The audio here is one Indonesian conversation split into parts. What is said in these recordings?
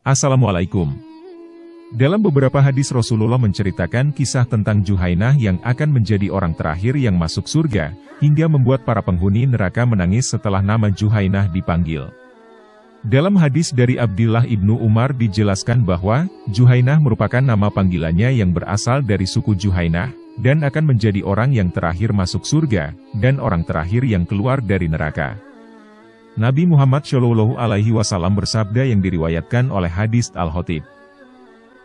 Assalamualaikum. Dalam beberapa hadis Rasulullah menceritakan kisah tentang Juhainah yang akan menjadi orang terakhir yang masuk surga, hingga membuat para penghuni neraka menangis setelah nama Juhainah dipanggil. Dalam hadis dari Abdullah ibnu Umar dijelaskan bahwa, Juhainah merupakan nama panggilannya yang berasal dari suku Juhainah, dan akan menjadi orang yang terakhir masuk surga, dan orang terakhir yang keluar dari neraka. Nabi Muhammad SAW bersabda yang diriwayatkan oleh hadis Al-Khotib.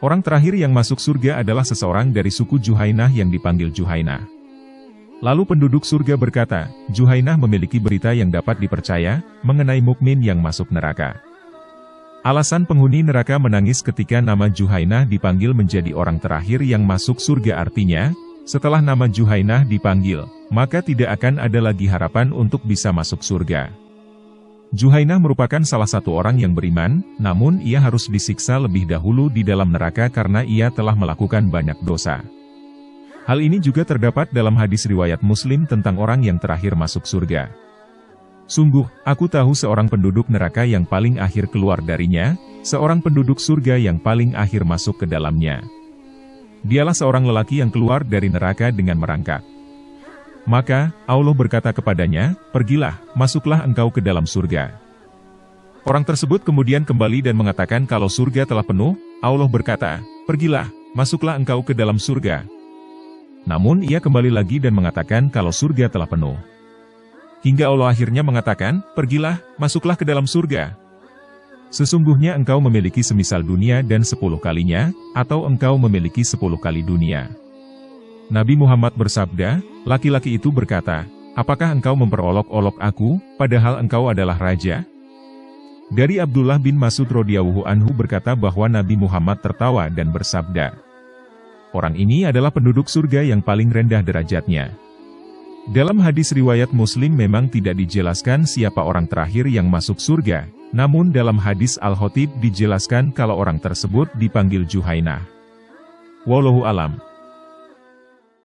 Orang terakhir yang masuk surga adalah seseorang dari suku Juhainah yang dipanggil Juhainah. Lalu penduduk surga berkata, Juhainah memiliki berita yang dapat dipercaya, mengenai mukmin yang masuk neraka. Alasan penghuni neraka menangis ketika nama Juhainah dipanggil menjadi orang terakhir yang masuk surga artinya, setelah nama Juhainah dipanggil, maka tidak akan ada lagi harapan untuk bisa masuk surga. Juhainah merupakan salah satu orang yang beriman, namun ia harus disiksa lebih dahulu di dalam neraka karena ia telah melakukan banyak dosa. Hal ini juga terdapat dalam hadis riwayat Muslim tentang orang yang terakhir masuk surga. Sungguh, aku tahu seorang penduduk neraka yang paling akhir keluar darinya, seorang penduduk surga yang paling akhir masuk ke dalamnya. Dialah seorang lelaki yang keluar dari neraka dengan merangkak. Maka, Allah berkata kepadanya, pergilah, masuklah engkau ke dalam surga. Orang tersebut kemudian kembali dan mengatakan kalau surga telah penuh, Allah berkata, pergilah, masuklah engkau ke dalam surga. Namun ia kembali lagi dan mengatakan kalau surga telah penuh. Hingga Allah akhirnya mengatakan, pergilah, masuklah ke dalam surga. Sesungguhnya engkau memiliki semisal dunia dan 10 kalinya, atau engkau memiliki 10 kali dunia. Nabi Muhammad bersabda, laki-laki itu berkata, apakah engkau memperolok-olok aku, padahal engkau adalah raja? Dari Abdullah bin Mas'ud radhiyallahu anhu berkata bahwa Nabi Muhammad tertawa dan bersabda, orang ini adalah penduduk surga yang paling rendah derajatnya. Dalam hadis riwayat Muslim memang tidak dijelaskan siapa orang terakhir yang masuk surga, namun dalam hadis Al-Khotib dijelaskan kalau orang tersebut dipanggil Juhainah. Wallahu alam.